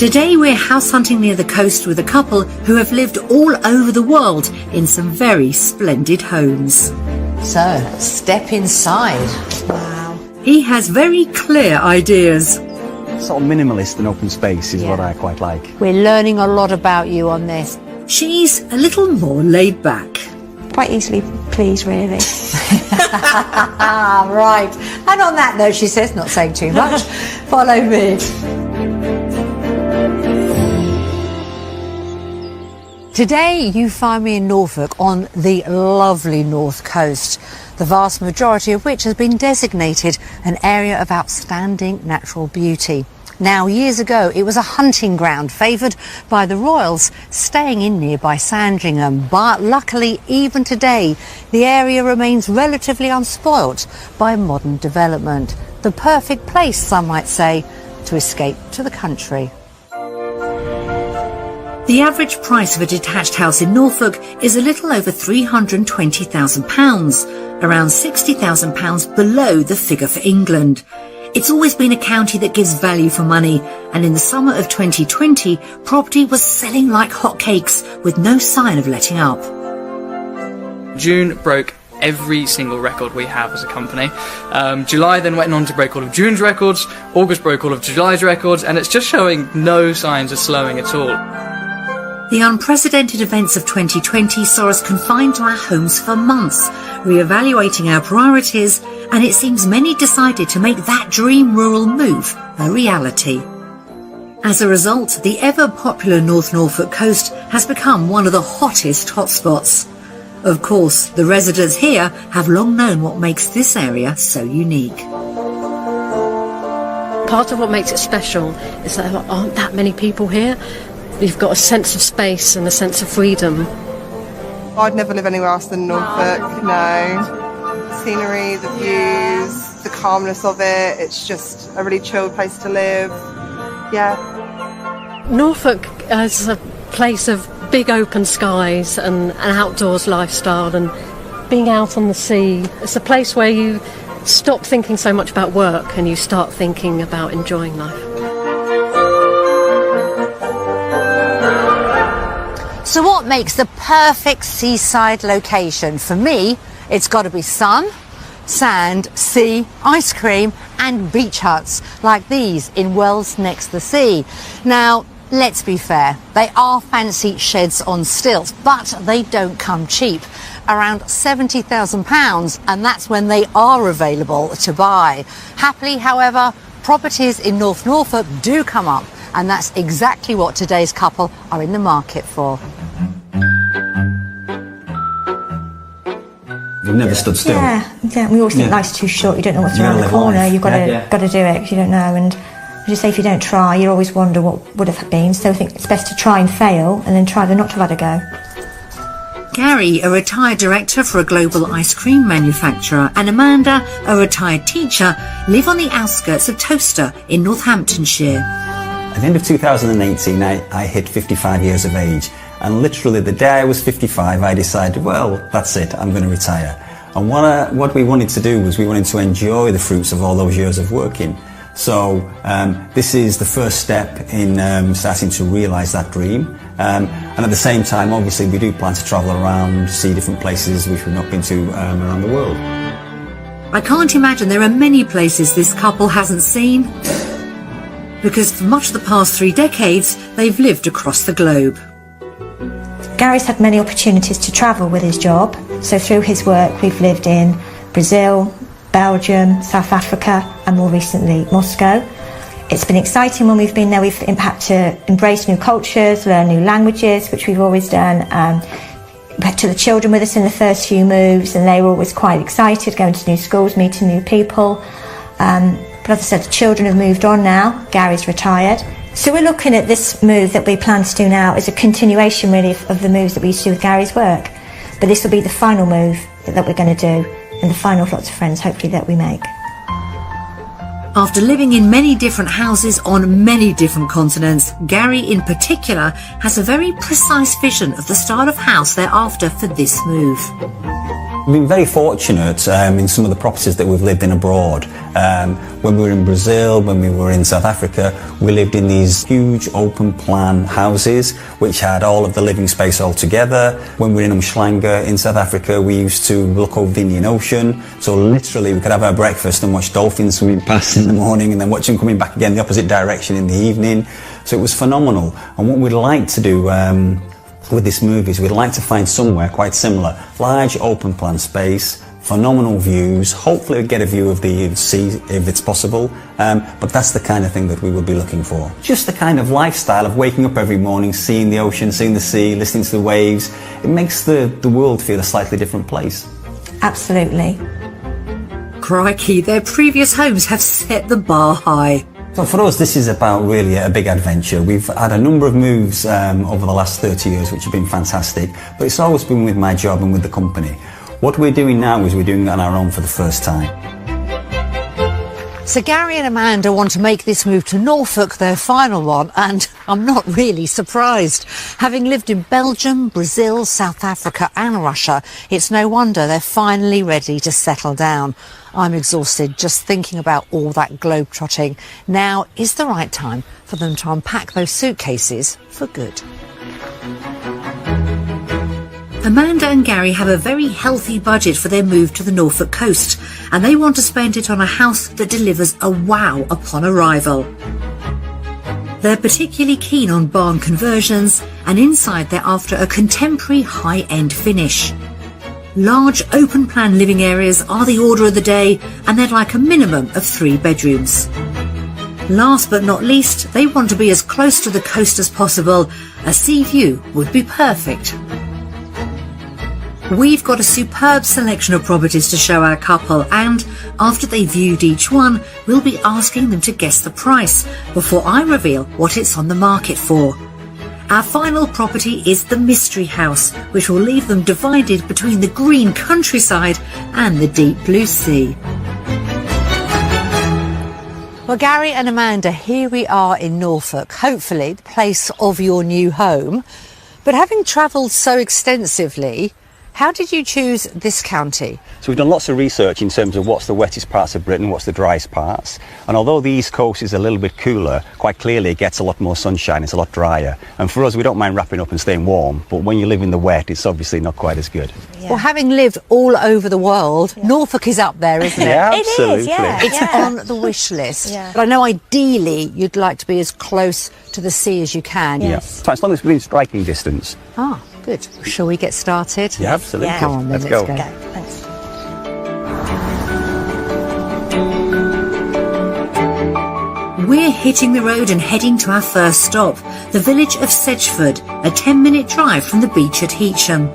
Today we're house hunting near the coast with a couple who have lived all over the world in some very splendid homes. So, step inside. Wow. He has very clear ideas. Sort of minimalist and open space is what I quite like. We're learning a lot about you on this. She's a little more laid back. Quite easily pleased, really. Right. And on that note, she says, not saying too much, follow me. Today you find me in Norfolk on the lovely north coast, the vast majority of which has been designated an area of outstanding natural beauty. Now, years ago, it was a hunting ground favoured by the royals staying in nearby Sandringham. But luckily, even today, the area remains relatively unspoilt by modern development. The perfect place, some might say, to escape to the country. The average price of a detached house in Norfolk is a little over £320,000, around £60,000 below the figure for England. It's always been a county that gives value for money, and in the summer of 2020, property was selling like hotcakes with no sign of letting up. June broke every single record we have as a company. July then went on to break all of June's records, August broke all of July's records, and it's just showing no signs of slowing at all. The unprecedented events of 2020 saw us confined to our homes for months, re-evaluating our priorities, and it seems many decided to make that dream rural move a reality. As a result, the ever-popular North Norfolk coast has become one of the hottest hotspots. Of course, the residents here have long known what makes this area so unique. Part of what makes it special is that there aren't that many people here. You've got a sense of space and a sense of freedom. I'd never live anywhere else than Norfolk, no. The scenery, the views, the calmness of it, it's just a really chilled place to live, yeah. Norfolk is a place of big open skies and an outdoors lifestyle and being out on the sea. It's a place where you stop thinking so much about work and you start thinking about enjoying life. So what makes the perfect seaside location? For me, it's got to be sun, sand, sea, ice cream and beach huts like these in Wells next to the sea. Now, let's be fair, they are fancy sheds on stilts, but they don't come cheap. Around £70,000, and that's when they are available to buy. Happily, however, properties in North Norfolk do come up, and that's exactly what today's couple are in the market for. You've never stood still. Yeah, we always think life's too short, you don't know what's around the corner, you've got to do it because you don't know, and as you say, if you don't try, you always wonder what would have been, so I think it's best to try and fail and then try not to have had a go. Gary, a retired director for a global ice cream manufacturer, and Amanda, a retired teacher, live on the outskirts of Towcester in Northamptonshire. At the end of 2018, I hit 55 years of age, and literally the day I was 55, I decided, well, that's it, I'm going to retire. And what we wanted to do was we wanted to enjoy the fruits of all those years of working. So this is the first step in starting to realise that dream. And at the same time, obviously, we do plan to travel around, see different places which we've not been to around the world. I can't imagine there are many places this couple hasn't seen, because for much of the past 3 decades, they've lived across the globe. Gary's had many opportunities to travel with his job, so through his work we've lived in Brazil, Belgium, South Africa and more recently Moscow. It's been exciting when we've been there. We've had to embrace new cultures, learn new languages, which we've always done. We had the children with us in the first few moves and they were always quite excited, going to new schools, meeting new people. But as I said, the children have moved on now. Gary's retired. So we're looking at this move that we plan to do now as a continuation really of the moves that we used to do with Gary's work. But this will be the final move that we're going to do and the final of lots of friends hopefully that we make. After living in many different houses on many different continents, Gary in particular has a very precise vision of the style of house they're after for this move. We've been very fortunate in some of the properties that we've lived in abroad. When we were in Brazil, when we were in South Africa, we lived in these huge open plan houses which had all of the living space all together. When we were in Umhlanga in South Africa, we used to look over the Indian Ocean. So literally we could have our breakfast and watch dolphins swimming past in the morning and then watch them coming back again the opposite direction in the evening. So it was phenomenal. And what we'd like to do with this move is we'd like to find somewhere quite similar. Large open plan space, phenomenal views, hopefully get a view of the sea if it's possible, but that's the kind of thing that we would be looking for. Just the kind of lifestyle of waking up every morning, seeing the ocean, seeing the sea, listening to the waves. It makes the world feel a slightly different place. Absolutely. Crikey, their previous homes have set the bar high. So for us, this is about really a big adventure. We've had a number of moves over the last 30 years, which have been fantastic, but it's always been with my job and with the company. What we're doing now is we're doing it on our own for the first time. So Gary and Amanda want to make this move to Norfolk, their final one, and I'm not really surprised. Having lived in Belgium, Brazil, South Africa and Russia, it's no wonder they're finally ready to settle down. I'm exhausted just thinking about all that globe-trotting. Now is the right time for them to unpack those suitcases for good. Amanda and Gary have a very healthy budget for their move to the Norfolk coast, and they want to spend it on a house that delivers a wow upon arrival. They're particularly keen on barn conversions, and inside they're after a contemporary high-end finish. Large open-plan living areas are the order of the day, and they'd like a minimum of 3 bedrooms. Last but not least, they want to be as close to the coast as possible. A sea view would be perfect. We've got a superb selection of properties to show our couple, and after they've viewed each one, we'll be asking them to guess the price before I reveal what it's on the market for. Our final property is the Mystery House, which will leave them divided between the green countryside and the deep blue sea. Well, Gary and Amanda, here we are in Norfolk, hopefully the place of your new home. But having travelled so extensively, how did you choose this county? So we've done lots of research in terms of what's the wettest parts of Britain, what's the driest parts. And although the East Coast is a little bit cooler, quite clearly it gets a lot more sunshine, it's a lot drier. And for us, we don't mind wrapping up and staying warm, but when you live in the wet, it's obviously not quite as good. Well, having lived all over the world, Norfolk is up there, isn't it? Yeah, absolutely. It is, yeah. It's on the wish list. Yeah. But I know ideally you'd like to be as close to the sea as you can. Yeah. So as long as it's within striking distance. Ah, good. Shall we get started? Yeah, absolutely. Yeah. Come on, then, Let's let's go. go. Thanks. We're hitting the road and heading to our first stop, the village of Sedgeford, a 10-minute drive from the beach at Heacham.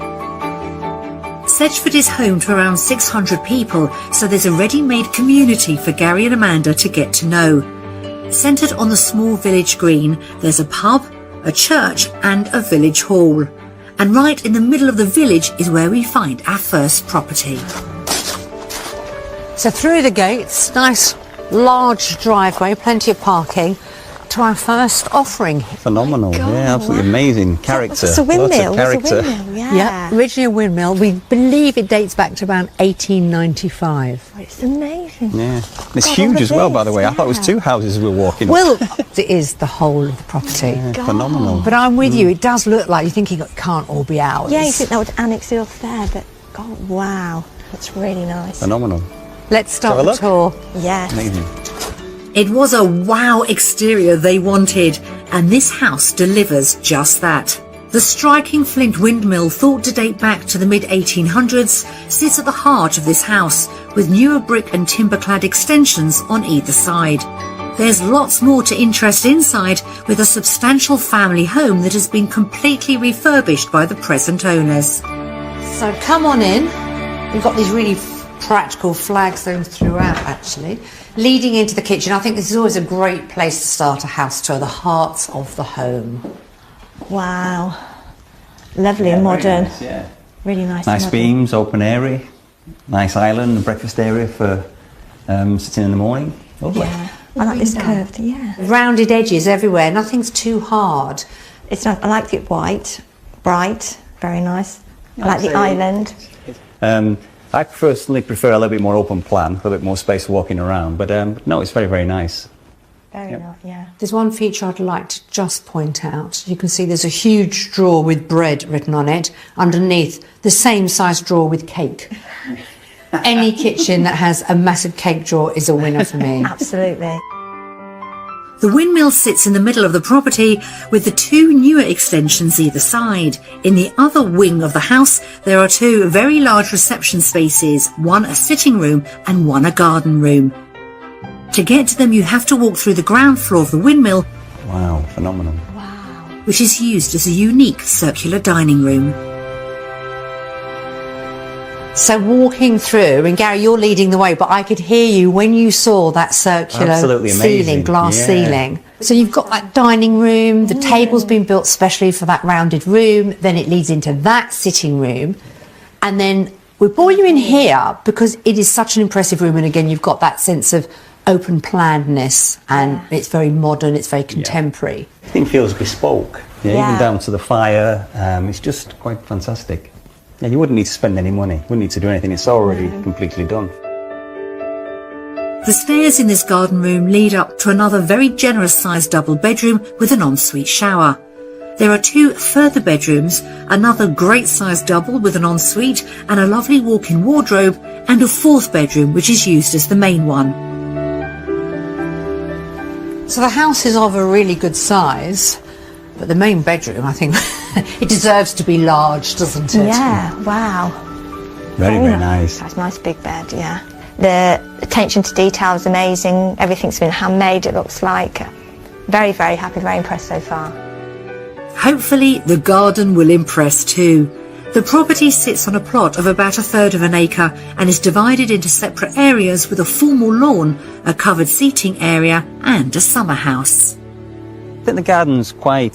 Sedgeford is home to around 600 people, so there's a ready-made community for Gary and Amanda to get to know. Centred on the small village green, there's a pub, a church and a village hall. And right in the middle of the village is where we find our first property. So through the gates, nice large driveway, plenty of parking, to our first offering. Phenomenal. Yeah, absolutely amazing character. It's a windmill. Lots of character. It's a windmill, yeah. Yeah, originally a windmill. We believe it dates back to around 1895. It's amazing. Yeah. It's God, huge all as of well, by the this, way. I thought it was yeah. 2 houses we were walking up. Well, it is the whole of the property. Yeah, phenomenal. But I'm with you, it does look like you're thinking it can't all be ours. Yeah, you think that would annex it off there, but God, wow, that's really nice. Phenomenal. Let's start Have a the tour. Yes. Amazing. It was a wow exterior they wanted, and this house delivers just that. The striking flint windmill, thought to date back to the mid-1800s, sits at the heart of this house, with newer brick and timber-clad extensions on either side. There's lots more to interest inside, with a substantial family home that has been completely refurbished by the present owners. So come on in. We've got these really practical flagstones throughout, actually, leading into the kitchen. I think this is always a great place to start a house tour, the heart of the home. Wow. Lovely and modern. Nice, yeah. Really nice. Nice and modern. beams, open area, nice island, a breakfast area for sitting in the morning. Lovely. Yeah. I like this curved, yeah. Rounded edges everywhere, nothing's too hard. It's nice. I like it white, bright, very nice. I like the island. I personally prefer a little bit more open plan, a little bit more space walking around, but no, it's very, very nice. Very nice, yeah. There's one feature I'd like to just point out. You can see there's a huge drawer with bread written on it. Underneath, the same size drawer with cake. Any kitchen that has a massive cake drawer is a winner for me. Absolutely. The windmill sits in the middle of the property with the two newer extensions either side. In the other wing of the house, there are two very large reception spaces, one a sitting room and one a garden room. To get to them, you have to walk through the ground floor of the windmill, Wow, phenomenal. which is used as a unique circular dining room. So walking through, and Gary, you're leading the way, but I could hear you when you saw that circular Absolutely ceiling, amazing. glass Yeah. ceiling. So you've got that dining room, the table's been built specially for that rounded room, then it leads into that sitting room, and then we brought you in here because it is such an impressive room, and again, you've got that sense of open plannedness, and it's very modern, it's very contemporary. Everything feels bespoke, even Yeah. down to the fire. It's just quite fantastic. Yeah, you wouldn't need to spend any money, wouldn't need to do anything, it's already completely done. The stairs in this garden room lead up to another very generous sized double bedroom with an ensuite shower. There are two further bedrooms, another great sized double with an ensuite and a lovely walk-in wardrobe, and a fourth bedroom which is used as the main one. So the house is of a really good size, but the main bedroom, I think, it deserves to be large, doesn't it? Yeah, wow. Very, very nice. That's a nice big bed, yeah. The attention to detail is amazing. Everything's been handmade, it looks like. Very, very happy, very impressed so far. Hopefully the garden will impress too. The property sits on a plot of about 1/3 of an acre and is divided into separate areas with a formal lawn, a covered seating area and a summer house. I think the garden's quite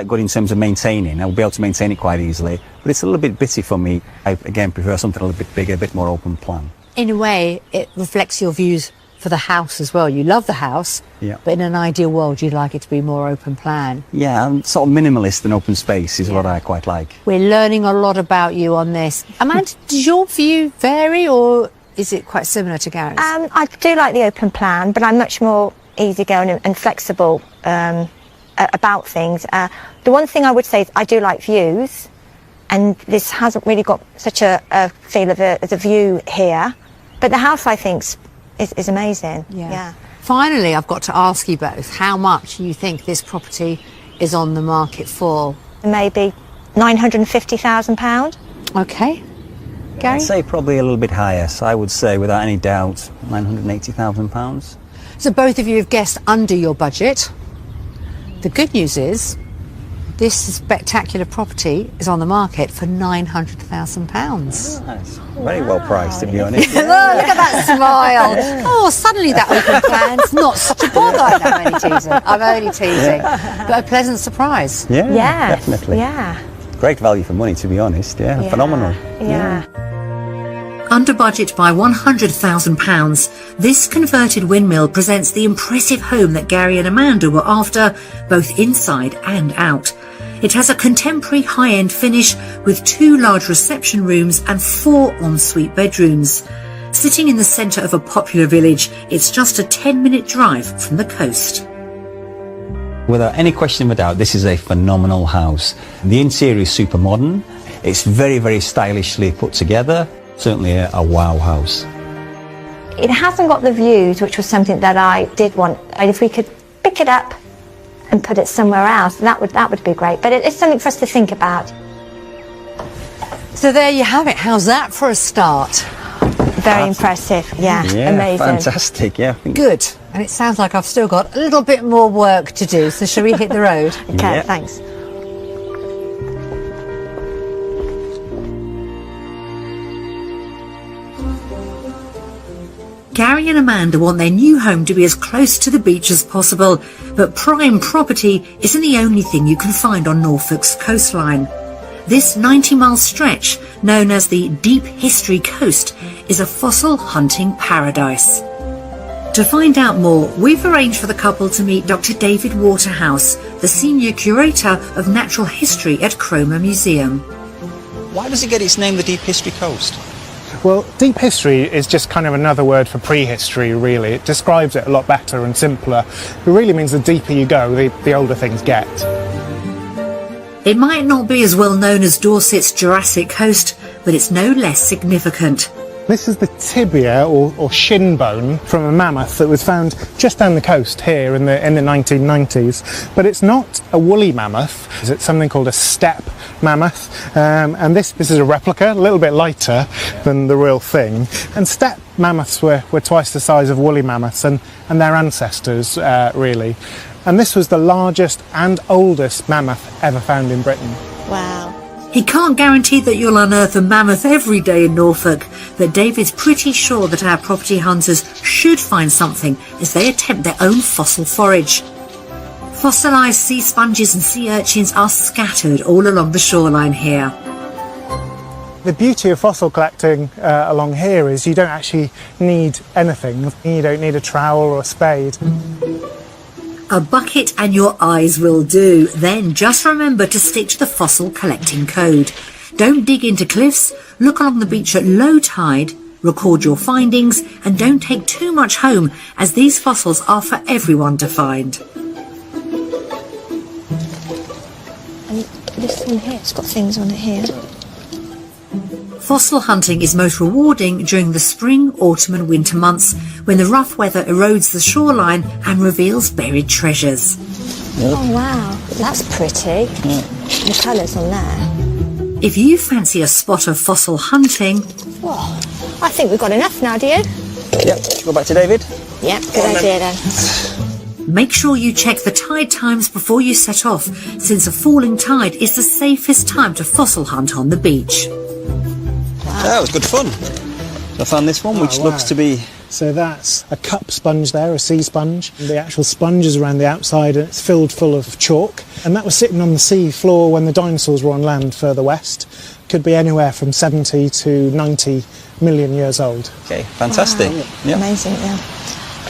good in terms of maintaining. I'll be able to maintain it quite easily, but it's a little bit bitty for me. I, again, prefer something a little bit bigger, a bit more open plan. In a way, it reflects your views for the house as well. You love the house, Yeah. but in an ideal world, you'd like it to be more open plan. Yeah, I'm sort of minimalist and open space is what I quite like. We're learning a lot about you on this. Amanda, does your view vary, or is it quite similar to Gary's? I do like the open plan, but I'm much more easygoing and flexible about things. The one thing I would say is I do like views, and this hasn't really got such a feel of as a view here. But the house, I think, is amazing. Yeah. Finally, I've got to ask you both how much you think this property is on the market for. Maybe £950,000. Okay. Gary? I'd say probably a little bit higher, so I would say without any doubt £980,000. So both of you have guessed under your budget. The good news is this spectacular property is on the market for £900,000. That's very well priced, to be honest. Oh, look at that smile. Oh, suddenly that open plan's not such a bother. I'm only teasing. But a pleasant surprise. Yeah, Yes. definitely. Yeah. Great value for money, to be honest. Yeah, phenomenal. Yeah. Under budget by £100,000, this converted windmill presents the impressive home that Gary and Amanda were after, both inside and out. It has a contemporary high-end finish with 2 large reception rooms and 4 ensuite bedrooms. Sitting in the centre of a popular village, it's just a 10-minute drive from the coast. Without any question of a doubt, this is a phenomenal house. The interior is super modern. It's very, very stylishly put together. Certainly a wow house. It hasn't got the views, which was something that I did want. And if we could pick it up and put it somewhere else, that would be great. But it's something for us to think about. So there you have it. How's that for a start? Very impressive. Yeah, amazing. Fantastic. Yeah. Good. And it sounds like I've still got a little bit more work to do. So shall we hit the road? Okay, Yeah. thanks. Gary and Amanda want their new home to be as close to the beach as possible, but prime property isn't the only thing you can find on Norfolk's coastline. This 90-mile stretch, known as the Deep History Coast, is a fossil hunting paradise. To find out more, we've arranged for the couple to meet Dr. David Waterhouse, the Senior Curator of Natural History at Cromer Museum. Why does it get its name, the Deep History Coast? Well, deep history is just kind of another word for prehistory, really. It describes it a lot better and simpler. It really means the deeper you go, the older things get. It might not be as well known as Dorset's Jurassic Coast, but it's no less significant. This is the tibia or shin bone from a mammoth that was found just down the coast here in the 1990s. But it's not a woolly mammoth. It's something called a steppe mammoth. And this is a replica, a little bit lighter than the real thing. And steppe mammoths were twice the size of woolly mammoths and their ancestors, really. And this was the largest and oldest mammoth ever found in Britain. Wow. He can't guarantee that you'll unearth a mammoth every day in Norfolk, but David's pretty sure that our property hunters should find something as they attempt their own fossil forage. Fossilised sea sponges and sea urchins are scattered all along the shoreline here. The beauty of fossil collecting along here is you don't actually need anything. You don't need a trowel or a spade. A bucket and your eyes will do. Then just remember to stick to the fossil collecting code. Don't dig into cliffs, look along the beach at low tide, record your findings, and don't take too much home, as these fossils are for everyone to find. And this one here, it's got things on it here. Fossil hunting is most rewarding during the spring, autumn and winter months, when the rough weather erodes the shoreline and reveals buried treasures. Oh wow, that's pretty. The colours on there. If you fancy a spot of fossil hunting... Whoa, I think we've got enough now, do you? Yep, go back to David. Yep, good idea then. Make sure you check the tide times before you set off, since a falling tide is the safest time to fossil hunt on the beach. That was good fun. I found this one, which looks to be... So that's a cup sponge there, a sea sponge. The actual sponge is around the outside and it's filled full of chalk. And that was sitting on the sea floor when the dinosaurs were on land further west. Could be anywhere from 70 to 90 million years old. Okay, fantastic. Wow. Yeah. Amazing, yeah.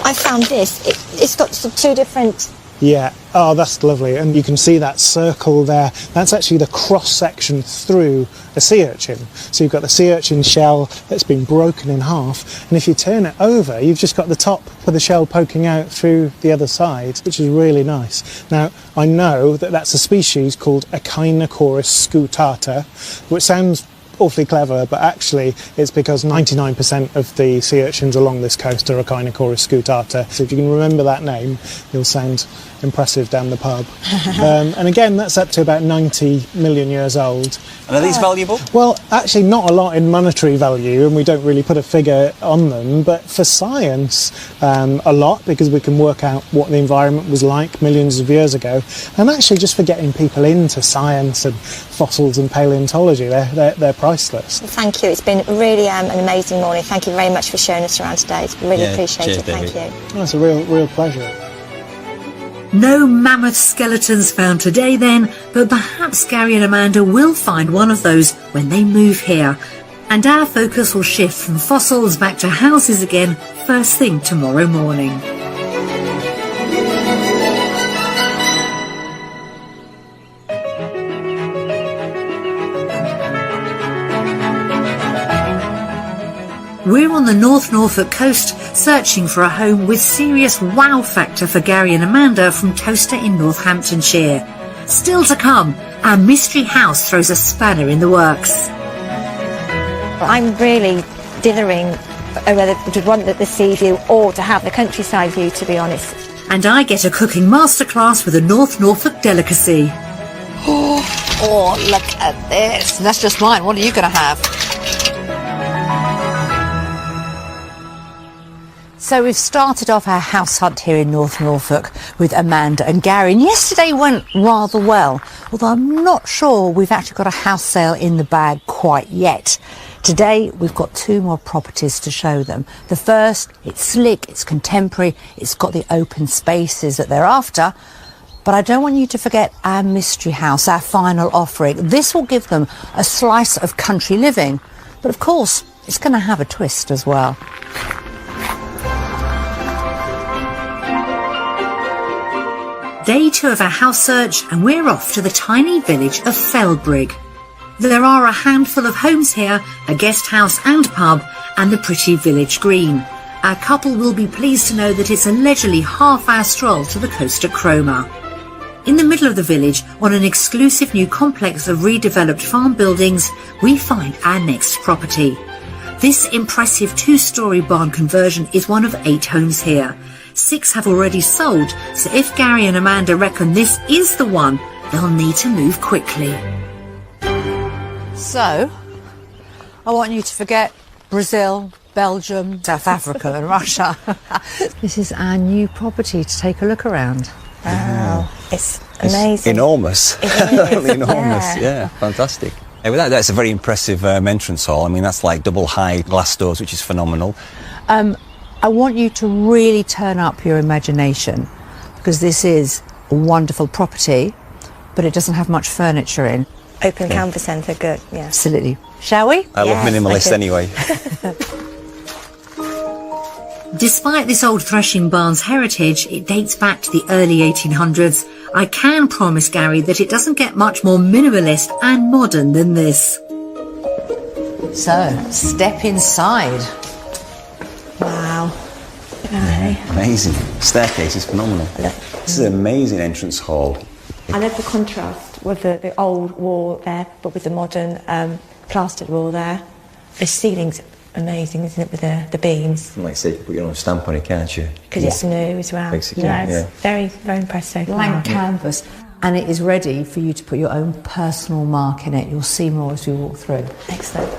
I found this. It's got two different... Yeah, oh, that's lovely. And you can see that circle there. That's actually the cross-section through a sea urchin. So you've got the sea urchin shell that's been broken in half. And if you turn it over, you've just got the top of the shell poking out through the other side, which is really nice. Now, I know that that's a species called Echinocoris scutata, which sounds awfully clever, but actually it's because 99% of the sea urchins along this coast are Echinocoris scutata. So if you can remember that name, you'll sound impressive down the pub. And again, that's up to about 90 million years old. And are these valuable? Well, actually not a lot in monetary value, and we don't really put a figure on them, but for science, a lot, because we can work out what the environment was like millions of years ago, and actually just for getting people into science and fossils and paleontology, they're priceless. Well, thank you. It's been really an amazing morning. Thank you very much for showing us around today. It's really appreciated. Thank you. Oh, it's a real pleasure. No mammoth skeletons found today then, but perhaps Gary and Amanda will find one of those when they move here. And our focus will shift from fossils back to houses again first thing tomorrow morning. We're on the North Norfolk coast, searching for a home with serious wow factor for Gary and Amanda from Toaster in Northamptonshire. Still to come, our mystery house throws a spanner in the works. I'm really dithering whether to want the sea view or to have the countryside view, to be honest. And I get a cooking masterclass with a North Norfolk delicacy. Oh, look at this. That's just mine. What are you going to have? So we've started off our house hunt here in North Norfolk with Amanda and Gary, and yesterday went rather well, although I'm not sure we've actually got a house sale in the bag quite yet. Today we've got two more properties to show them. The first, it's slick, it's contemporary, it's got the open spaces that they're after, but I don't want you to forget our mystery house, our final offering. This will give them a slice of country living, but of course it's going to have a twist as well. Day 2 of our house search, and we're off to the tiny village of Feldbrigg. There are a handful of homes here, a guest house and pub, and the pretty village green. Our couple will be pleased to know that it's a leisurely half-hour stroll to the coast at Cromer. In the middle of the village, on an exclusive new complex of redeveloped farm buildings, we find our next property. This impressive two-storey barn conversion is one of 8 homes here. 6 have already sold, so if Gary and Amanda reckon this is the one, they'll need to move quickly. So, I want you to forget Brazil, Belgium, South Africa and Russia. This is our new property to take a look around. Wow, it's amazing. It's enormous. It is, Totally enormous. yeah. Yeah, fantastic. Without that, it's a very impressive entrance hall. I mean, that's like double high glass doors, which is phenomenal. I want you to really turn up your imagination, because this is a wonderful property, but it doesn't have much furniture in. Open canvas centre, good, yeah. Absolutely. Shall we? I love minimalist anyway. Despite this old threshing barn's heritage, it dates back to the early 1800s. I can promise Gary that it doesn't get much more minimalist and modern than this. So, step inside. Wow. Amazing. Staircase is phenomenal. This is an amazing entrance hall. I love the contrast with the old wall there, but with the modern plastered wall there. The ceiling's amazing, isn't it, with the beams? Like I say, you can put your own stamp on it, can't you? Because it's new as well. Basically, it's very, very impressive. Blank canvas. And it is ready for you to put your own personal mark in it. You'll see more as we walk through. Excellent.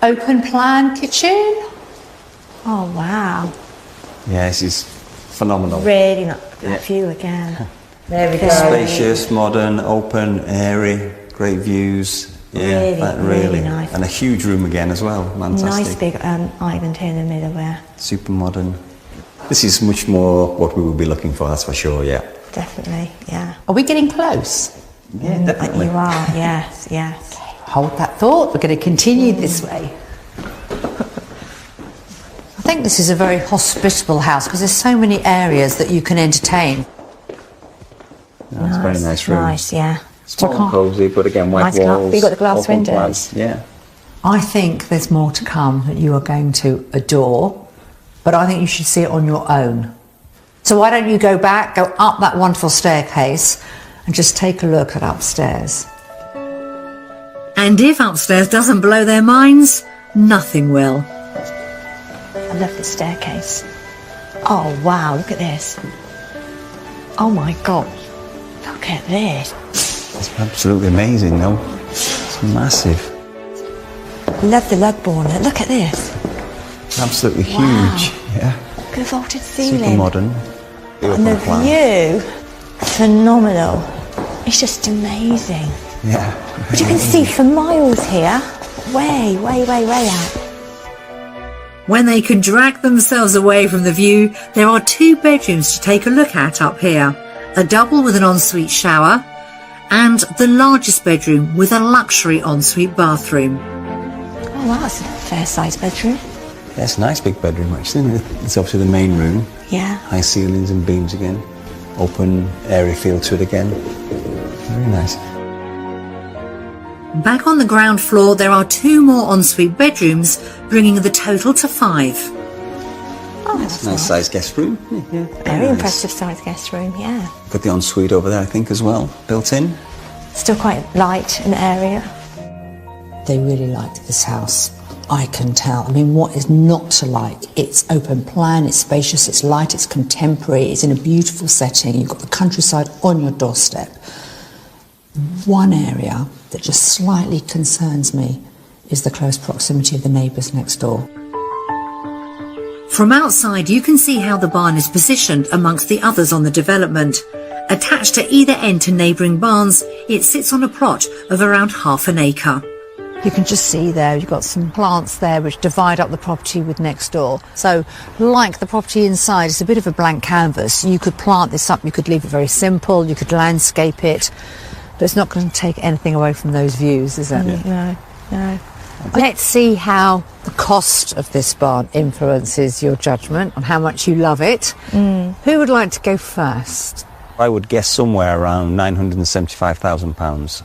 Open plan kitchen. Oh, wow. Yeah, this is phenomenal. Really not that view again. There we go. Spacious, modern, open, airy, great views. Yeah, Really nice. And a huge room again as well. Fantastic. Nice big island here in the middle there. Super modern. This is much more what we would be looking for, that's for sure, yeah. Definitely, yeah. Are we getting close? Yeah, definitely. You are, yes, yes. Hold that thought. We're going to continue this way. I think this is a very hospitable house because there's so many areas that you can entertain. No, it's a very nice room. Nice, yeah. Small and cosy, but again, white Nice walls. You've got the glass open plan. windows. Yeah. I think there's more to come that you are going to adore, but I think you should see it on your own. So why don't you go back, go up that wonderful staircase and just take a look at upstairs. And if upstairs doesn't blow their minds, nothing will. I love the staircase. Oh, wow, look at this. Oh, my God. Look at this. It's absolutely amazing, though. It's massive. Love the lug border. Look at this. Absolutely Wow. huge. Yeah. Look at the vaulted ceiling. Super modern. And the view, phenomenal. It's just amazing. Yeah. But you can see for miles here. Way, way, way, way out. When they can drag themselves away from the view, there are 2 bedrooms to take a look at up here. A double with an ensuite shower, and the largest bedroom with a luxury ensuite bathroom. Oh, wow, that's a fair-sized bedroom. That's a nice big bedroom, actually. It's obviously the main room. Yeah. High ceilings and beams again. Open, airy feel to it again. Very nice. Back on the ground floor, there are 2 more ensuite bedrooms, bringing the total to 5. Oh, that's Nice sized guest room. Yeah. Very impressive sized guest room, yeah. Got the ensuite over there, I think, as well, built in. Still quite light in the area. They really liked this house. I can tell. I mean, what is not to like? It's open plan, it's spacious, it's light, it's contemporary, it's in a beautiful setting. You've got the countryside on your doorstep. One area that just slightly concerns me is the close proximity of the neighbours next door. From outside, you can see how the barn is positioned amongst the others on the development. Attached to either end to neighbouring barns, it sits on a plot of around half an acre. You can just see there, you've got some plants there which divide up the property with next door. So, like the property inside, it's a bit of a blank canvas. You could plant this up, you could leave it very simple, you could landscape it, but it's not going to take anything away from those views, is it? No, no. Let's see how the cost of this barn influences your judgment on how much you love it. Who would like to go first? I would guess somewhere around £975,000.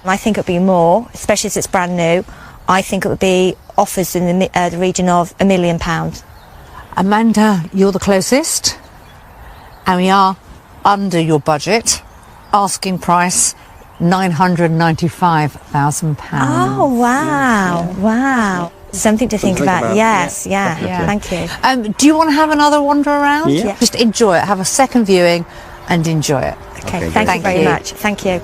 I think it would be more, especially as it's brand new. I think it would be offers in the region of £1 million. Amanda, you're the closest, and we are under your budget. Asking price £995,000. Oh wow, wow! Something to think about. Yes, yeah. Thank you. Do you want to have another wander around? Yeah. Just enjoy it. Have a second viewing and enjoy it. Okay, thank you very much. Thank you.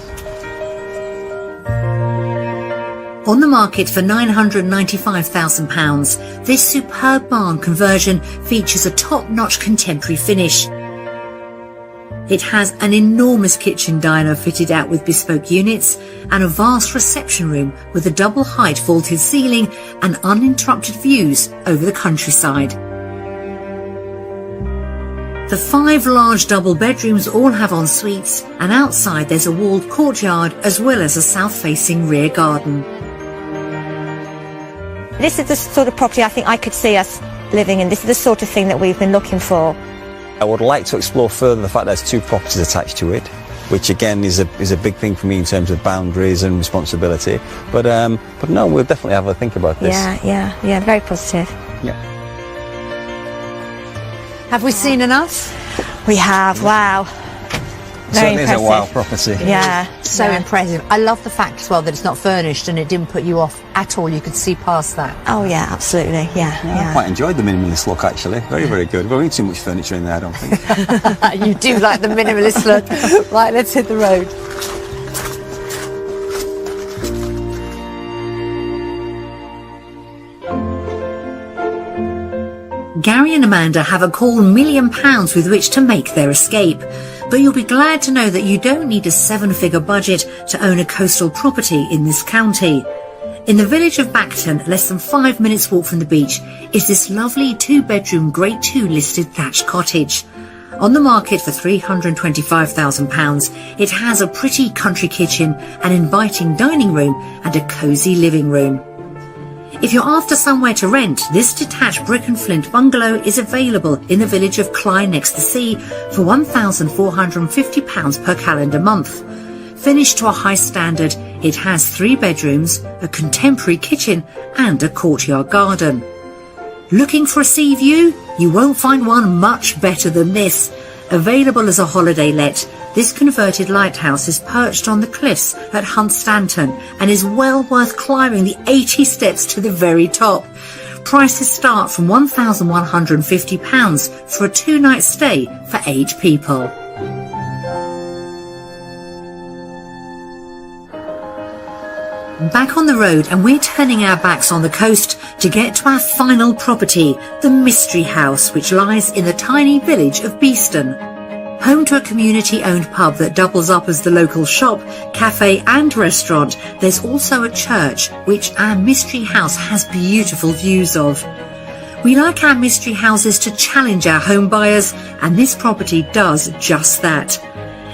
On the market for £995,000, this superb barn conversion features a top-notch contemporary finish. It has an enormous kitchen diner fitted out with bespoke units and a vast reception room with a double-height vaulted ceiling and uninterrupted views over the countryside. The 5 large double bedrooms all have en suites, and outside there's a walled courtyard as well as a south-facing rear garden. This is the sort of property I think I could see us living in. This is the sort of thing that we've been looking for. I would like to explore further the fact there's 2 properties attached to it, which again is a big thing for me in terms of boundaries and responsibility. But no, we'll definitely have a think about this. Yeah, very positive. Yeah. Have we seen enough? We have, wow. Very Certainly impressive. is a wow property. Yeah. So impressive. I love the fact as well that it's not furnished and it didn't put you off at all. You could see past that. Oh yeah, absolutely. I quite enjoyed the minimalist look actually. Very, very good. We don't need too much furniture in there, I don't think. You do like the minimalist look. Right, let's hit the road. Gary and Amanda have a cool £1 million with which to make their escape. But you'll be glad to know that you don't need a 7-figure budget to own a coastal property in this county. In the village of Bacton, less than 5 minutes walk from the beach, is this lovely 2-bedroom Grade 2 listed thatched cottage. On the market for £325,000, it has a pretty country kitchen, an inviting dining room and a cosy living room. If you're after somewhere to rent, this detached brick and flint bungalow is available in the village of Clyde next the sea for £1,450 per calendar month. Finished to a high standard, it has 3 bedrooms, a contemporary kitchen and a courtyard garden. Looking for a sea view? You won't find one much better than this. Available as a holiday let, this converted lighthouse is perched on the cliffs at Hunstanton and is well worth climbing the 80 steps to the very top. Prices start from £1,150 for a 2-night stay for 8 people. Back on the road, and we're turning our backs on the coast to get to our final property, the Mystery House, which lies in the tiny village of Beeston. Home to a community-owned pub that doubles up as the local shop, cafe and restaurant, there's also a church, which our Mystery House has beautiful views of. We like our mystery houses to challenge our home buyers, and this property does just that.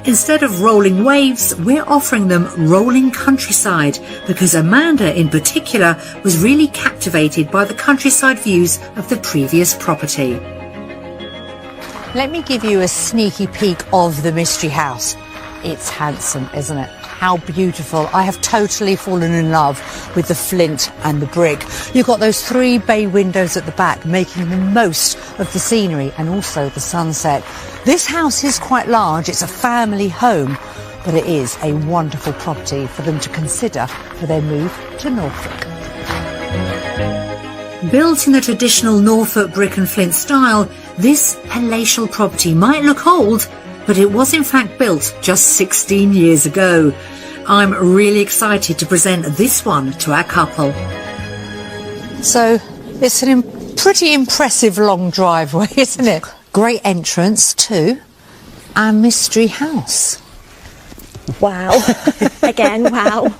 Instead of rolling waves, we're offering them rolling countryside, because Amanda in particular was really captivated by the countryside views of the previous property. Let me give you a sneaky peek of the Mystery House. It's handsome, isn't it? How beautiful. I have totally fallen in love with the flint and the brick. You've got those 3 bay windows at the back, making the most of the scenery and also the sunset. This house is quite large. It's a family home, but it is a wonderful property for them to consider for their move to Norfolk. Built in the traditional Norfolk brick and flint style, this palatial property might look old, but it was in fact built just 16 years ago. I'm really excited to present this one to our couple. So it's a pretty impressive long driveway, isn't it? Great entrance to our Mystery House. Wow. Again, wow.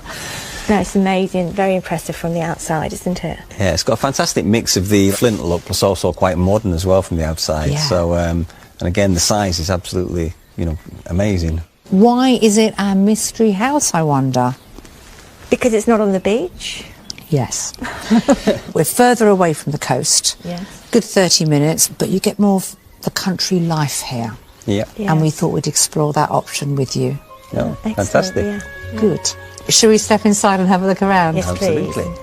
No, it's amazing. Very impressive from the outside, isn't it? Yeah, it's got a fantastic mix of the flint look, plus also quite modern as well from the outside. Yeah. So, and again, the size is absolutely, amazing. Why is it our Mystery House, I wonder? Because it's not on the beach. Yes. We're further away from the coast. Yes. Good 30 minutes, but you get more of the country life here. Yeah. and we thought we'd explore that option with you. No, Excellent, fantastic. yeah. Good. Shall we step inside and have a look around? Yes, Absolutely. please.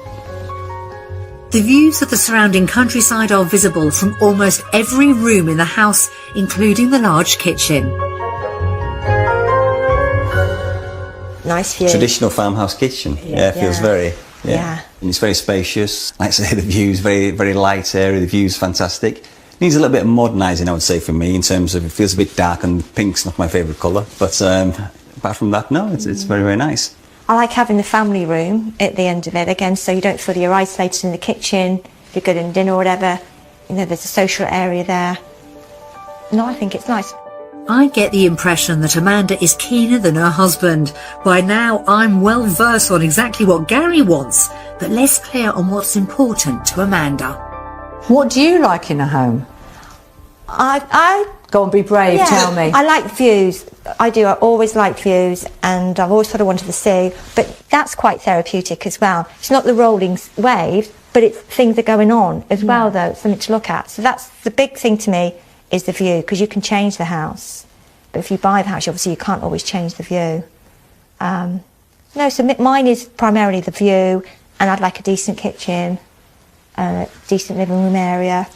The views of the surrounding countryside are visible from almost every room in the house, including the large kitchen. Nice view. Traditional farmhouse kitchen. Yeah, it feels Yeah. very. Yeah. And it's very spacious. Like I say, the view's very, very light area. The view's fantastic. Needs a little bit of modernising, I would say, for me, in terms of it feels a bit dark, and pink's not my favourite colour. But apart from that, no, it's very, very nice. I like having the family room at the end of it, again, so you don't feel you're isolated in the kitchen, if you're good in dinner or whatever. You know, there's a social area there. No, I think it's nice. I get the impression that Amanda is keener than her husband. By now, I'm well versed on exactly what Gary wants, but less clear on what's important to Amanda. What do you like in a home? I Go on, be brave, yeah, tell me. I like views. I do. I always like views, and I've always sort of wanted to see. But that's quite therapeutic as well. It's not the rolling waves, but it's things are going on as well, though. It's something to look at. So that's the big thing to me, is the view, because you can change the house. But if you buy the house, obviously you can't always change the view. No, so mine is primarily the view, and I'd like a decent kitchen, a decent living room area.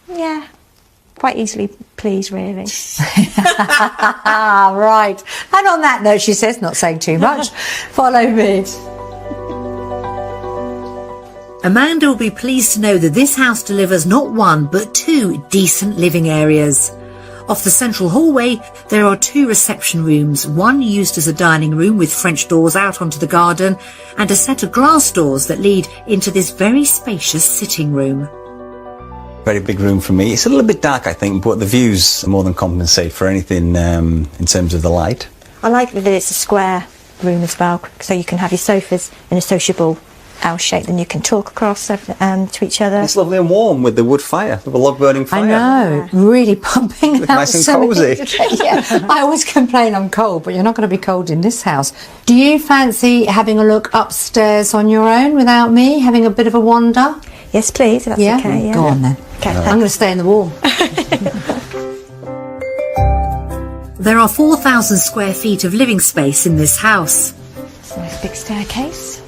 Yeah. Quite easily pleased, really. Ah, right. And on that note, she says, not saying too much, follow me. Amanda will be pleased to know that this house delivers not one, but 2 decent living areas. Off the central hallway, there are 2 reception rooms, one used as a dining room with French doors out onto the garden, and a set of glass doors that lead into this very spacious sitting room. Very big room for me. It's a little bit dark, I think, but the views more than compensate for anything in terms of the light. I like that it's a square room as well, so you can have your sofas in a sociable L shape, then you can talk across to each other. It's lovely and warm with the wood fire, with the log burning fire. I know, really pumping out Nice and some cosy. heat. Yeah, I always complain I'm cold, but you're not going to be cold in this house. Do you fancy having a look upstairs on your own without me, having a bit of a wander? Yes, please, if that's Yeah? okay. Yeah. Go on then. Okay, I'm going to stay in the warm. There are 4,000 square feet of living space in this house. It's a nice big staircase.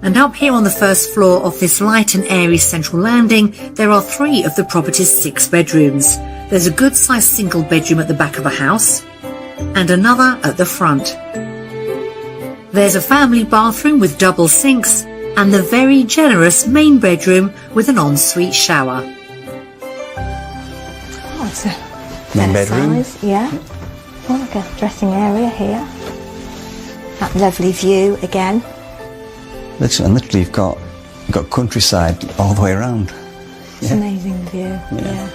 And up here on the first floor of this light and airy central landing, there are 3 of the property's 6 bedrooms. There's a good-sized single bedroom at the back of the house, and another at the front. There's a family bathroom with double sinks, and the very generous main bedroom with an ensuite shower. Oh, it's a Main better bedroom. size, yeah. Oh, like a dressing area here. That lovely view again. Literally you've got countryside all the way around. It's amazing view. Yeah.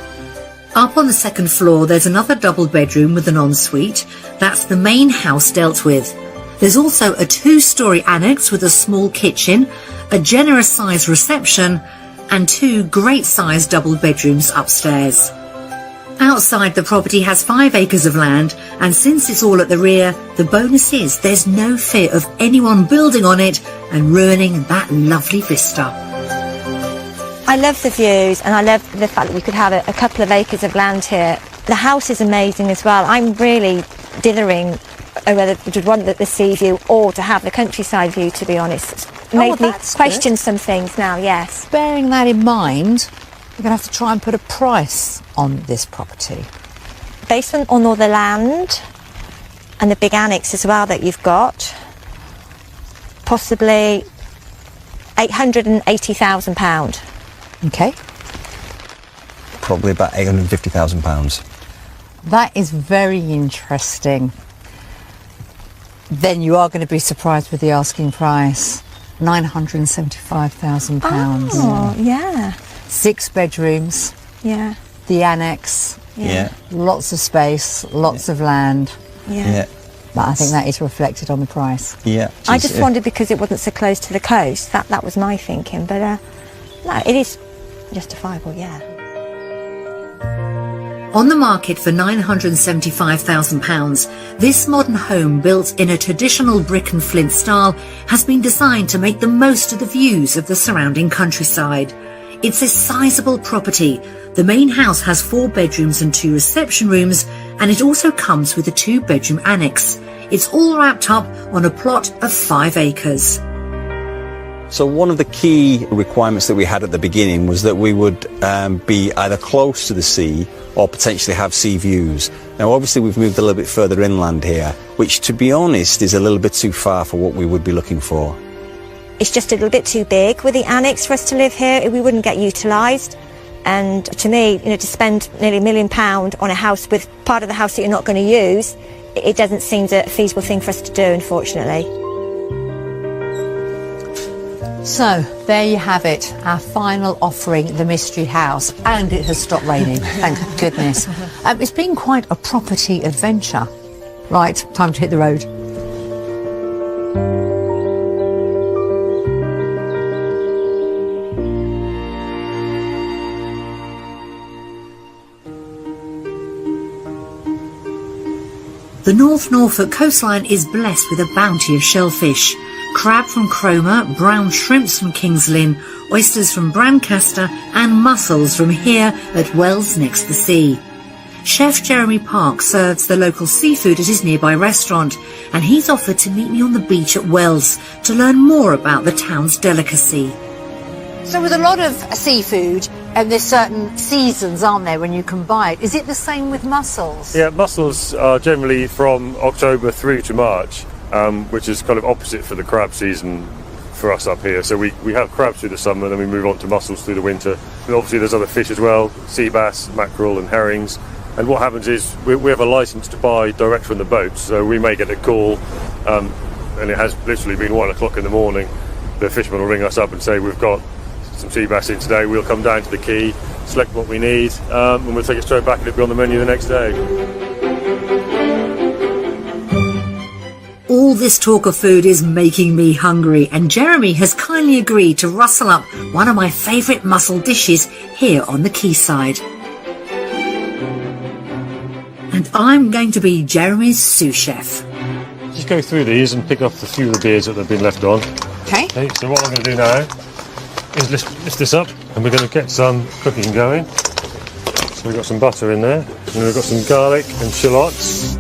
Up on the second floor, there's another double bedroom with an ensuite. That's the main house dealt with. There's also a 2-storey annex with a small kitchen, a generous-sized reception, and 2 great-sized double bedrooms upstairs. Outside, the property has 5 acres of land, and since it's all at the rear, the bonus is there's no fear of anyone building on it and ruining that lovely vista. I love the views, and I love the fact that we could have a couple of acres of land here. The house is amazing as well. I'm really dithering whether to want the sea view or to have the countryside view, to be honest. It's made me that's question good. some things now, yes. Bearing that in mind, we're going to have to try and put a price on this property. Based on all the land and the big annex as well that you've got, possibly £880,000. Okay. Probably about £850,000. That is very interesting. Then you are going to be surprised with the asking price. £975,000. Oh, yeah. 6 bedrooms, Yeah. the annex, Yeah. lots of space, lots of land. Yeah. But I think that is reflected on the price. Yeah. I just wondered because it wasn't so close to the coast. That was my thinking. But no, it is justifiable, yeah. On the market for £975,000, this modern home built in a traditional brick and flint style has been designed to make the most of the views of the surrounding countryside. It's a sizable property. The main house has 4 bedrooms and 2 reception rooms, and it also comes with a 2-bedroom annex. It's all wrapped up on a plot of 5 acres. So one of the key requirements that we had at the beginning was that we would be either close to the sea or potentially have sea views. Now obviously we've moved a little bit further inland here, which to be honest is a little bit too far for what we would be looking for. It's just a little bit too big with the annex for us to live here. We wouldn't get utilised. And to me, to spend nearly £1 million on a house with part of the house that you're not going to use, it doesn't seem a feasible thing for us to do, unfortunately. So, there you have it, our final offering, the Mystery House. And it has stopped raining, thank goodness. It's been quite a property adventure. Right, time to hit the road. The North Norfolk coastline is blessed with a bounty of shellfish. Crab from Cromer, brown shrimps from King's Lynn, oysters from Brancaster and mussels from here at Wells next the sea. Chef Jeremy Park serves the local seafood at his nearby restaurant, and he's offered to meet me on the beach at Wells to learn more about the town's delicacy. So with a lot of seafood, and there's certain seasons, aren't there, when you can buy it. Is it the same with mussels? Yeah, mussels are generally from October through to March, which is kind of opposite for the crab season for us up here. So we have crabs through the summer, then we move on to mussels through the winter. And obviously there's other fish as well, sea bass, mackerel and herrings. And what happens is we have a license to buy direct from the boats, so we may get a call, and it has literally been 1 o'clock in the morning. The fisherman will ring us up and say, we've got some sea bass in today. We'll come down to the quay, select what we need, and we'll take it straight back and it'll be on the menu the next day. All this talk of food is making me hungry, and Jeremy has kindly agreed to rustle up one of my favourite mussel dishes here on the quayside. And I'm going to be Jeremy's sous chef. Just go through these and pick off a few of the beards that have been left on. Okay. Okay, so what I'm going to do now is lift this up and we're going to get some cooking going. So we've got some butter in there, and we've got some garlic and shallots.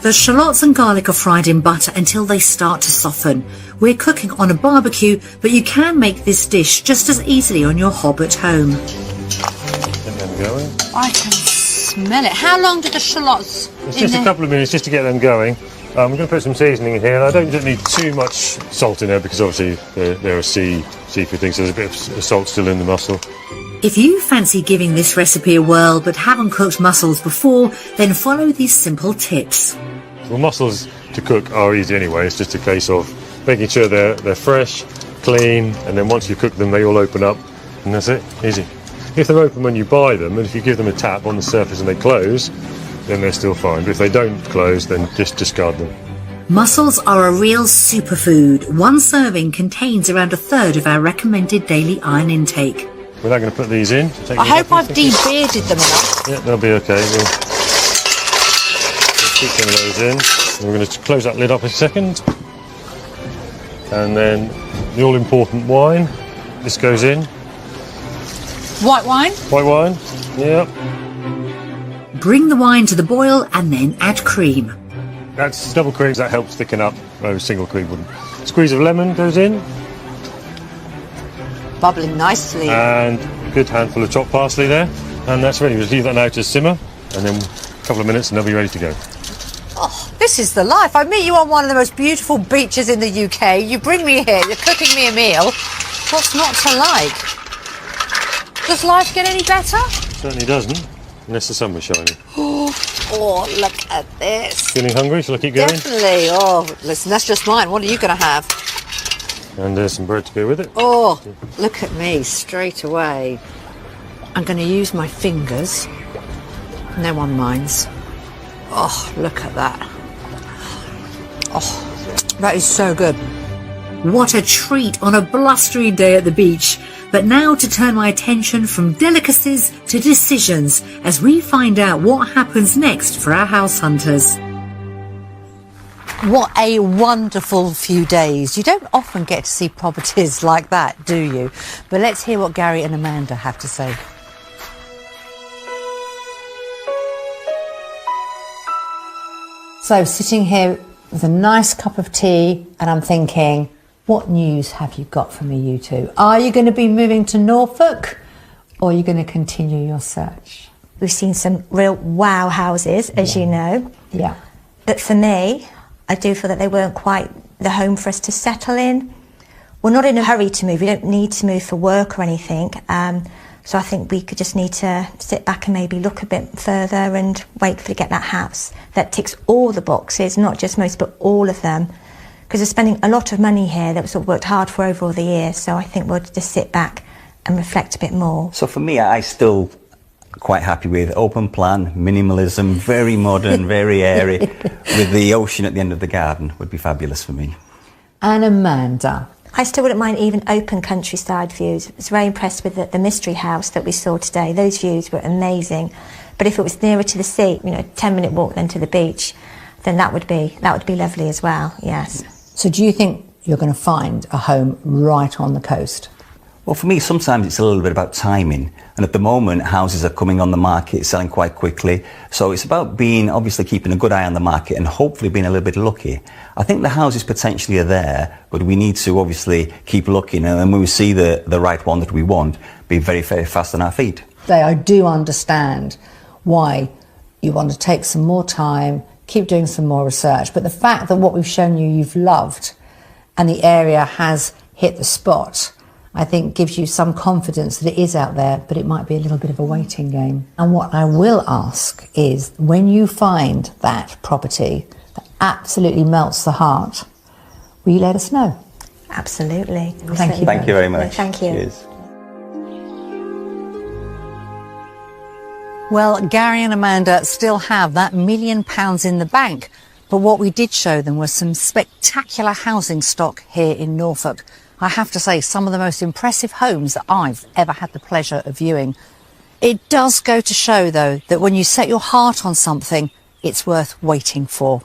The shallots and garlic are fried in butter until they start to soften. We're cooking on a barbecue, but you can make this dish just as easily on your hob at home. Get them going. I can smell it. How long do the shallots? It's just a couple of minutes just to get them going. We're going to put some seasoning in here, and I don't need too much salt in there because obviously they're a seafood thing, so there's a bit of salt still in the mussel. If you fancy giving this recipe a whirl but haven't cooked mussels before, then follow these simple tips. Well, mussels to cook are easy anyway. It's just a case of making sure they're fresh, clean, and then once you cook them, they all open up, and that's it. Easy. If they're open when you buy them, and if you give them a tap on the surface and they close, then they're still fine. But if they don't close, then just discard them. Mussels are a real superfood. One serving contains around a third of our recommended daily iron intake. We're now going to put these in. I hope I've de-bearded them enough. Yeah, they'll be okay. We'll keep some of those in. And we're going to close that lid up in a second. And then the all-important wine. This goes in. White wine? White wine, yeah. Bring the wine to the boil and then add cream. That's double cream, that helps thicken up. No, single cream wouldn't. Squeeze of lemon goes in. Bubbling nicely. And a good handful of chopped parsley there. And that's ready. We'll leave that now to simmer. And then a couple of minutes and they'll be ready to go. Oh, this is the life. I meet you on one of the most beautiful beaches in the UK. You bring me here, you're cooking me a meal. What's not to like? Does life get any better? Certainly doesn't, unless the sun was shining. Oh, look at this. Feeling hungry? Shall I keep going? Definitely. Oh, listen, that's just mine. What are you going to have? And there's some bread to go with it. Oh, look at me, straight away. I'm going to use my fingers. No one minds. Oh, look at that. Oh, that is so good. What a treat on a blustery day at the beach. But now to turn my attention from delicacies to decisions as we find out what happens next for our house hunters. What a wonderful few days. You don't often get to see properties like that, do you? But let's hear what Gary and Amanda have to say. So, sitting here with a nice cup of tea, and I'm thinking, what news have you got for me, you two? Are you going to be moving to Norfolk, or are you going to continue your search? We've seen some real wow houses, as you know. Yeah. But for me, I do feel that they weren't quite the home for us to settle in. We're not in a hurry to move. We don't need to move for work or anything. So I think we could just need to sit back and maybe look a bit further and wait to get that house that ticks all the boxes, not just most, but all of them. Because we're spending a lot of money here that we've sort of worked hard for over all the years. So I think we'll just sit back and reflect a bit more. So for me, I still quite happy with open plan, minimalism, very modern, very airy, with the ocean at the end of the garden would be fabulous for me. And Amanda? I still wouldn't mind even open countryside views. I was very impressed with the mystery house that we saw today. Those views were amazing. But if it was nearer to the sea, 10-minute walk then to the beach, then that would be lovely as well, yes. So do you think you're going to find a home right on the coast? Well, for me, sometimes it's a little bit about timing. And at the moment, houses are coming on the market, selling quite quickly. So it's about obviously keeping a good eye on the market and hopefully being a little bit lucky. I think the houses potentially are there, but we need to obviously keep looking. And when we see the right one that we want, be very, very fast on our feet. I do understand why you want to take some more time, keep doing some more research. But the fact that what we've shown you've loved and the area has hit the spot, I think gives you some confidence that it is out there, but it might be a little bit of a waiting game. And what I will ask is, when you find that property that absolutely melts the heart, will you let us know? Absolutely. Thank you. Thank you very much. Thank you. Cheers. Well, Gary and Amanda still have that £1 million in the bank, but what we did show them was some spectacular housing stock here in Norfolk. I have to say, some of the most impressive homes that I've ever had the pleasure of viewing. It does go to show, though, that when you set your heart on something, it's worth waiting for.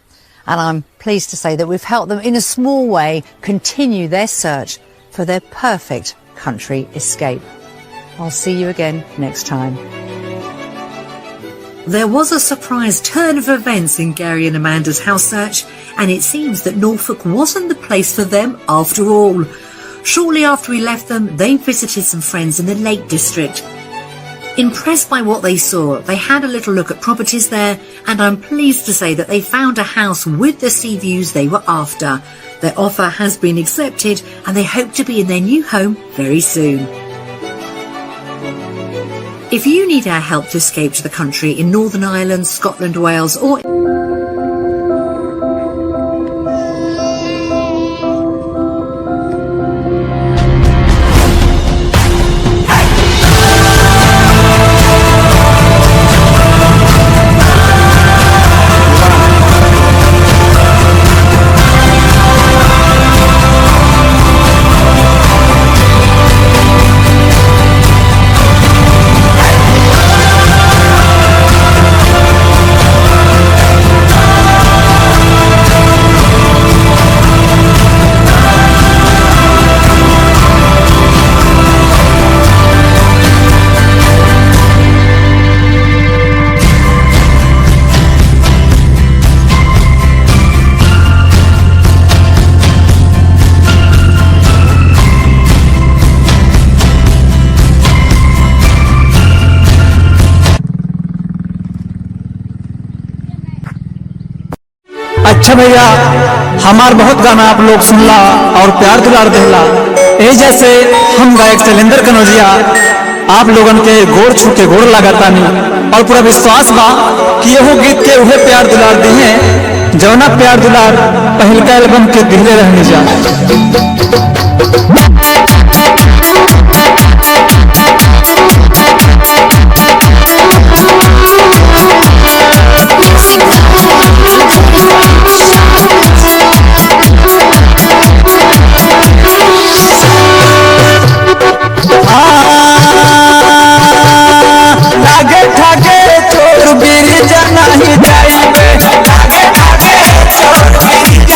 And I'm pleased to say that we've helped them in a small way continue their search for their perfect country escape. I'll see you again next time. There was a surprise turn of events in Gary and Amanda's house search, and it seems that Norfolk wasn't the place for them after all. Shortly after we left them, they visited some friends in the Lake District. Impressed by what they saw, they had a little look at properties there, and I'm pleased to say that they found a house with the sea views they were after. Their offer has been accepted, and they hope to be in their new home very soon. If you need our help to escape to the country in Northern Ireland, Scotland, Wales, or अच्छा भैया, हमार बहुत गाना आप लोग सुनला और प्यार दुलार देला। ए जैसे हम गायक शैलेंद्र कनौजिया आप लोगन के गोड़ छू के गोड़ लगातानी और पूरा विश्वास बा कि यहो गीत के उहे प्यार दुलार दी हैं जौना प्यार दुलार पहलका एल्बम के दिले रहने जा। लागे ठाके चोर बीरी जाना ही जाइबे, लागे ठाके चोर बीरी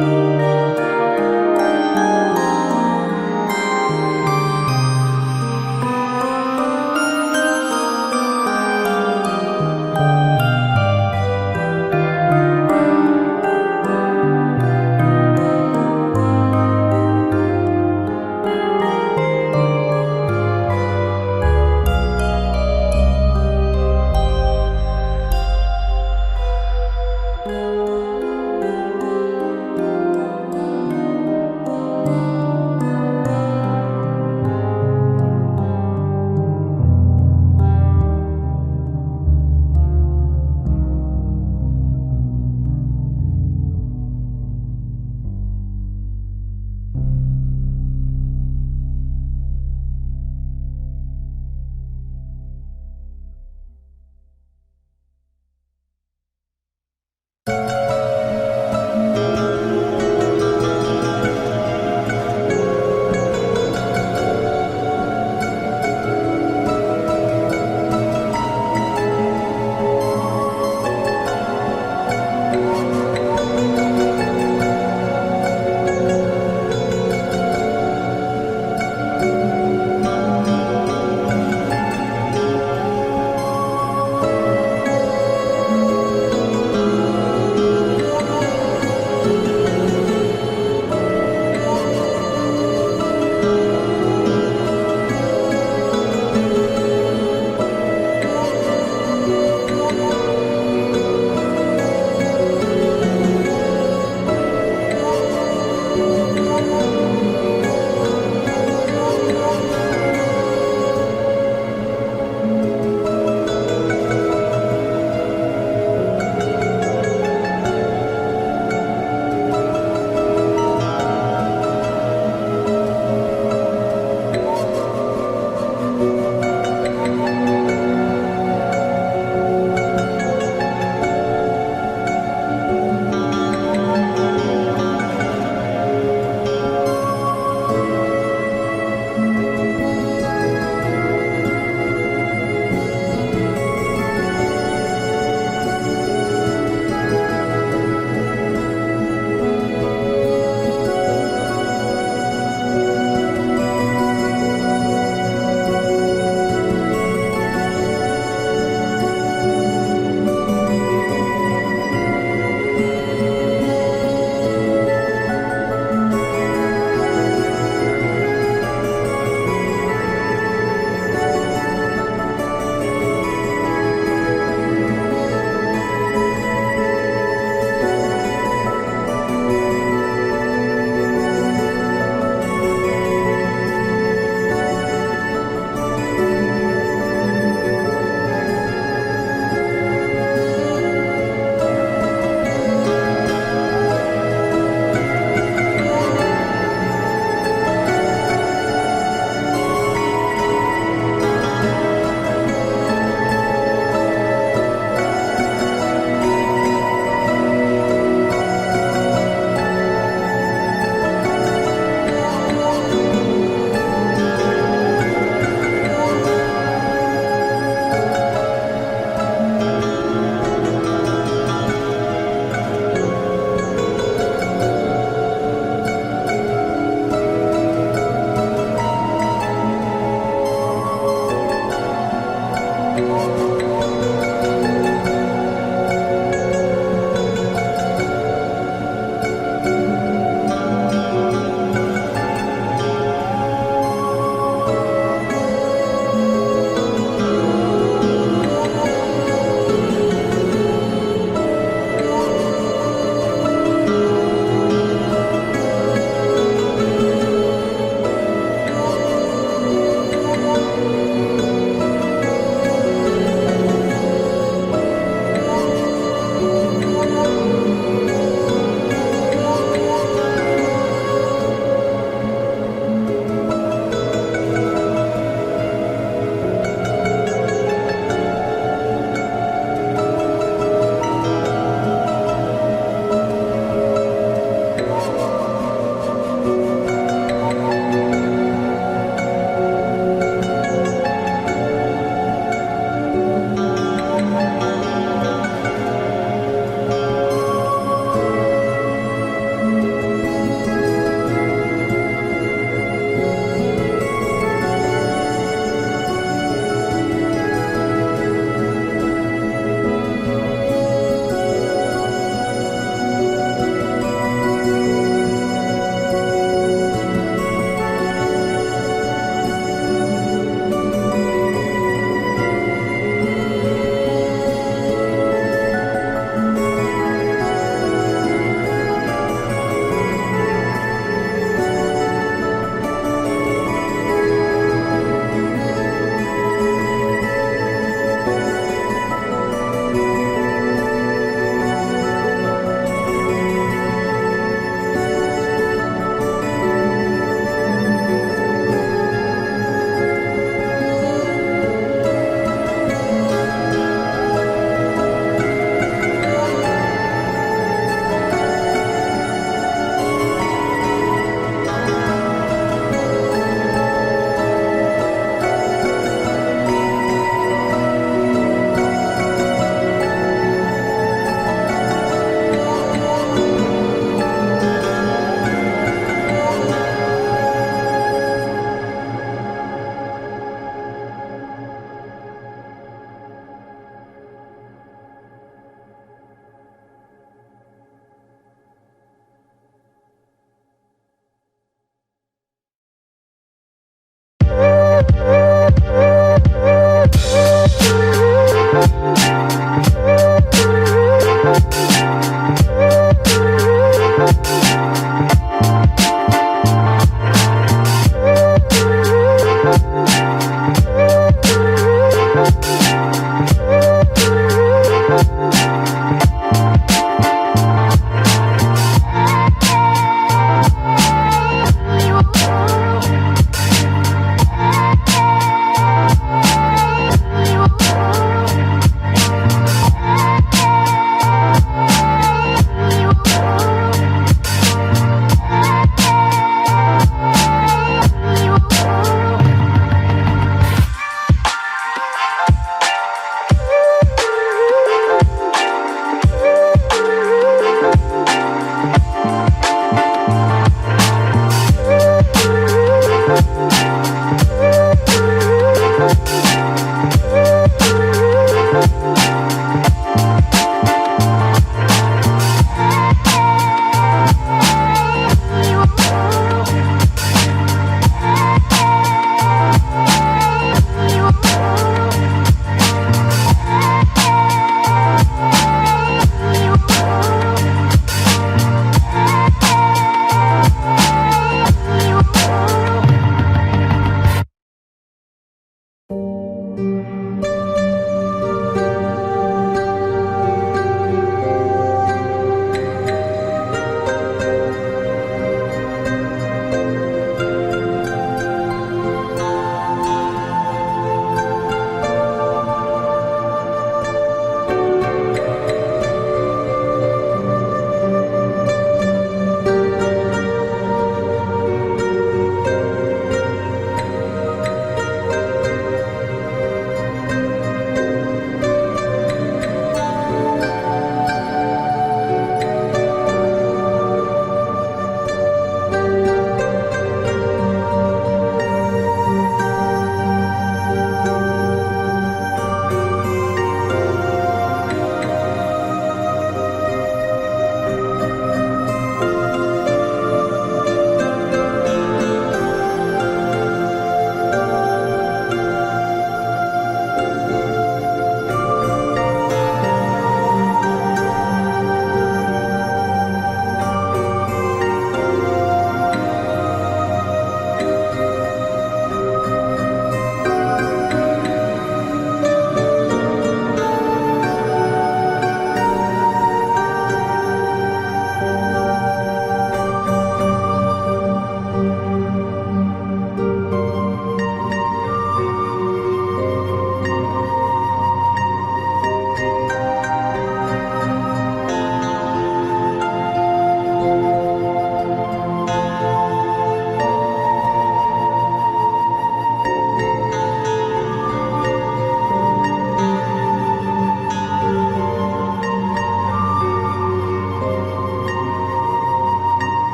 you.